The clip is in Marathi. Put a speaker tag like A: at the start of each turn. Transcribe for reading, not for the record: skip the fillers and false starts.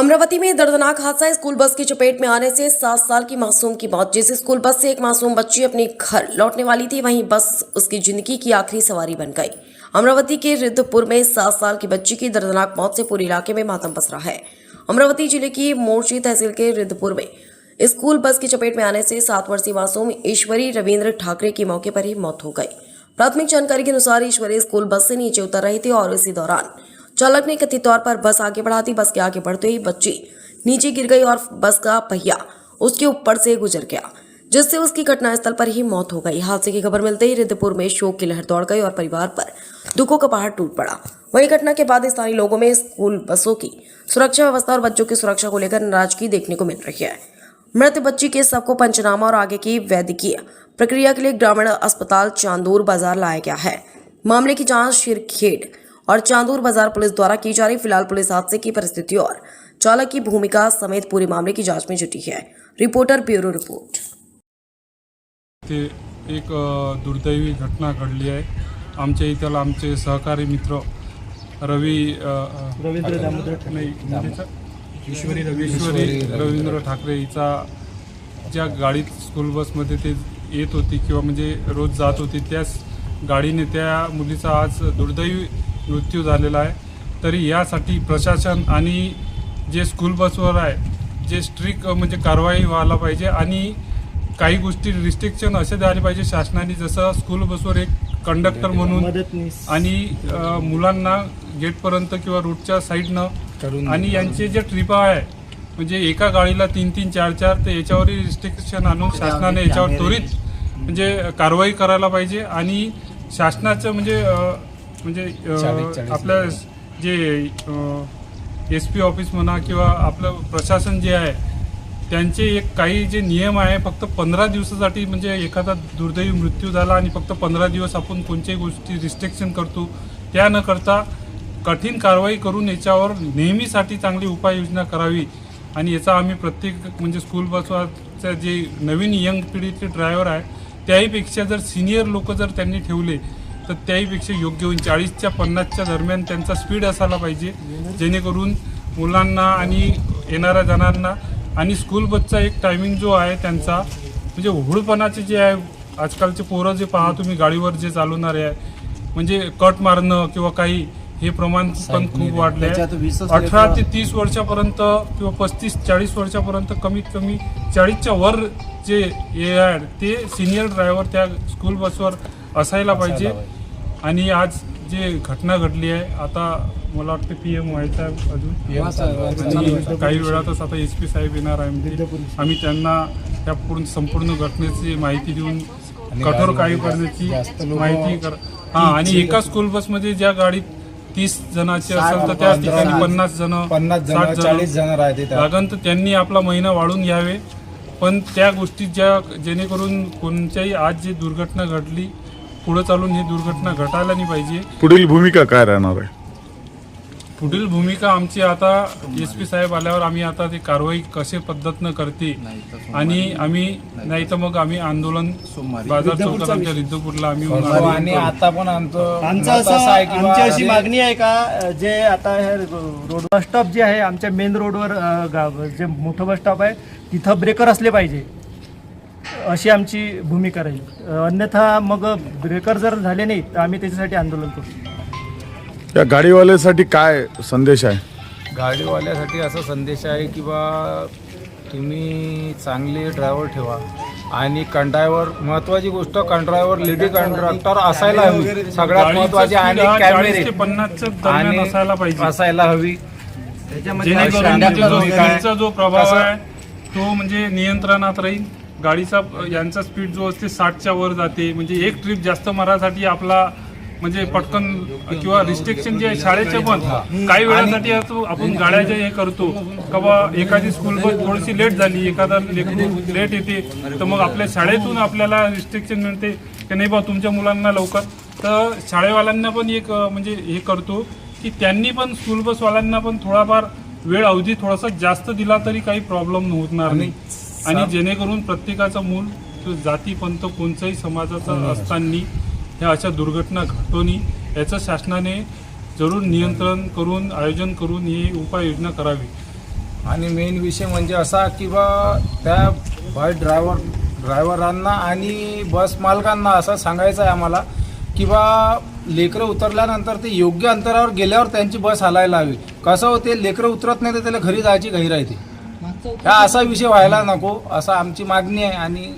A: अमरावती में दर्दनाक हादसा। स्कूल बस की चपेट में आने से 7 साल की मासूम की मौत। जिस स्कूल बस से एक मासूम बच्ची अपने घर लौटने वाली थी, वहीं बस उसकी जिंदगी की आखिरी सवारी बन गई। अमरावती के रिद्धपुर में 7 साल की बच्ची की दर्दनाक मौत से पूरे इलाके में मातम पसरा है। अमरावती जिले की मोर्शी तहसील के रिद्धपुर में स्कूल बस की चपेट में आने से 7 वर्षीय मासूम ईश्वरी रविंद्र ठाकरे की मौके पर ही मौत हो गई। प्राथमिक जानकारी के अनुसार ईश्वरी स्कूल बस से नीचे उतर रही थी और इसी दौरान चालक ने कथित तौर पर बस आगे बढ़ा दी। बस के आगे बढ़ते ही बच्ची नीचे गिर गई और बस का पहिया उसके ऊपर से गुजर गया, जिससे उसकी घटनास्थल पर ही मौत हो गई। हादसे की खबर मिलते ही रिद्धपुर में शोक की लहर दौड़ गई और परिवार पर दुखों का पहाड़ टूट पड़ा। वहीं घटना के बाद स्थानीय लोगों में स्कूल बसों की सुरक्षा व्यवस्था और बच्चों की सुरक्षा को लेकर नाराजगी देखने को मिल रही है। मृत बच्ची के शव को पंचनामा और आगे की वैद्यकीय प्रक्रिया के लिए ग्रामीण अस्पताल चांदूर बाजार लाया गया है। मामले की जांच शिरखेड़ और चांदूर बाजार पुलिस द्वारा की जा रही। फिलहाल पुलिस हादसे की परिस्थिति और चालक की भूमिका समेत पूरे मामले की जांच में जुटी है। Reporter bureau report.
B: एक दुर्दैवी घटना घडली आहे। आमच्या इथला आमचे सहकारी मित्र ईश्वरी रवींद्र ठाकरे हिचा ज्या गाडीत स्कूल बसमध्ये ते येत होती किंवा म्हणजे रोज जात होती, त्याच गाडीने त्या मुलीचा आज दुर्दैवी मृत्यू झालेला आहे। तरी यासाठी प्रशासन आणि जे स्कूल बसवर आहे जे स्ट्रिक्ट म्हणजे कारवाई व्हायला पाहिजे आणि काही गोष्टी रिस्ट्रिक्शन असे द्यायला पाहिजे शासनाने, जसं स्कूल बसवर एक कंडक्टर म्हणून आणि मुलांना गेटपर्यंत किंवा रूटच्या साईडनं आणि यांचे जे ट्रिप आहे म्हणजे एका गाडीला 3-3, 4-4 तर याच्यावरही रिस्ट्रिक्शन आणून शासनाने याच्यावर त्वरित म्हणजे कारवाई करायला पाहिजे। आणि शासनाचं म्हणजे आपल्या जे SP ऑफिस म्हणा किंवा आपलं प्रशासन जे आहे त्यांचे एक काही जे नियम आहे, फक्त 15 दिवसासाठी म्हणजे एखादा दुर्दैवी मृत्यू झाला आणि फक्त 15 दिवस आपण कोणत्याही गोष्टी रिस्ट्रिक्शन करतो, त्या न करता कठीण कारवाई करून याच्यावर नेहमीसाठी चांगली उपाययोजना करावी। आणि याचा आम्ही प्रत्येक म्हणजे स्कूल बसवरचे जे नवीन यंग पिढीचे ड्रायव्हर आहे त्याहीपेक्षा जर सिनियर लोक जर त्यांनी ठेवले तर त्याहीपेक्षा योग्य होईल। 40च्या 50च्या दरम्यान त्यांचा स्पीड असायला पाहिजे, जेणेकरून मुलांना आणि येणाऱ्या जणांना आणि स्कूल बसचा एक टायमिंग जो आहे त्यांचा म्हणजे उघडपणाचे जे आहे आजकालचे पोरं जे पहा तुम्ही गाडीवर जे चालवणारे आहे म्हणजे कट मारणं किंवा काही हे प्रमाण पण खूप वाढले आहे। 18 ते 30 वर्षापर्यंत किंवा 35-40 वर्षापर्यंत कमीत कमी 40च्या वर जे हे आहे ते सिनियर ड्रायव्हर त्या स्कूल बसवर असायला पाहिजे। आणि आज जे घटना घडली आहे आता मला वाटतं PM व्हायचं आहे अजून काही वेळातच आता SP साहेब येणार आहे। आम्ही त्यांना त्या संपूर्ण घटनेची माहिती देऊन कठोर काही करण्याची माहिती आणि एका स्कूल बसमध्ये ज्या गाडीत 30 जणांचे असेल तर त्या ठिकाणी 50 जण 40 जण लागन तर त्यांनी आपला महिना वाढून घ्यावे। पण त्या गोष्टी ज्या जेणेकरून कोणत्याही आज जी दुर्घटना घडली पुढे चालून ही दुर्घटना घटायला नाही पाहिजे।
C: पुढील भूमिका काय राहणार आहे?
B: पुढील भूमिका आमची आता SP साहेब आल्यावर आम्ही आता ती कारवाई कशा पद्धतीनं करते आणि आम्ही नाही तर मग आम्ही आंदोलन बाजार चौकात आमच्या रिद्धपुरला आम्ही
D: आणि आता पण
E: आमची अशी मागणी आहे का जे आता हे रोड बस स्टॉप जे आहे आमच्या मेन रोडवर जे मोठं बस स्टॉप आहे तिथं ब्रेकर असले पाहिजे अशी आमची भूमिका राहील। अन्यथा मग ब्रेकर जर झाले नाही तर आम्ही त्याच्यासाठी आंदोलन करू।
C: या गाडीवाल्यासाठी काय संदेश आहे?
D: गाडीवाल्यासाठी असा संदेश आहे की बा तुम्ही चांगले ड्रायव्हर ठेवा आणि कंड्रायव्हर महत्त्वाची गोष्ट कंड्रायव्हर लेडी कंडक्टर असायला हवी सगळ्यात महत्त्वाचे आणि कॅमेरे
B: 50
D: असायला हवी।
B: जेणेकरून जो प्रभाव आहे तो म्हणजे नियंत्रणात राहील। गाडीचा यांचा स्पीड जो असते 60च्या वर जाते म्हणजे एक ट्रिप जास्त मारासाठी आपला म्हणजे पटकन किंवा रिस्ट्रिक्शन जे आहे शाळेचे पण काही वेळासाठी आपण गाड्याचे हे करतो का बा एखादी स्कूल बस थोडीशी लेट झाली, एखादा लेट येते तर मग आपल्या शाळेतून आपल्याला रिस्ट्रिक्शन मिळते की नाही बा तुमच्या मुलांना लवकर, तर शाळेवाल्यांना पण एक म्हणजे हे करतो की त्यांनी पण स्कूल बसवाल्यांना पण थोडाफार वेळ अवधी थोडासा जास्त दिला तरी काही प्रॉब्लेम होणार नाही। आणि जेणेकरून प्रत्येकाचा मूल जातीपंथ कोणत्याही समाजाचा असताना ह्या अशा दुर्घटना घडतो नाही, याचं शासनाने जरूर नियंत्रण करून आयोजन करून ही उपाययोजना करावी।
D: आणि मेन विषय म्हणजे असा की बा त्या बस ड्रायव्हरांना आणि बस मालकांना असं सांगायचं आहे आम्हाला की बा लेकरं उतरल्यानंतर ते योग्य अंतरावर गेल्यावर त्यांची बस हलायला हवी. कसं होते, लेकरं उतरत नाही तर त्याला घरी जायची घाई राहते. हा असा विषय व्हायला नको, असा आमची मागणी आहे. आणि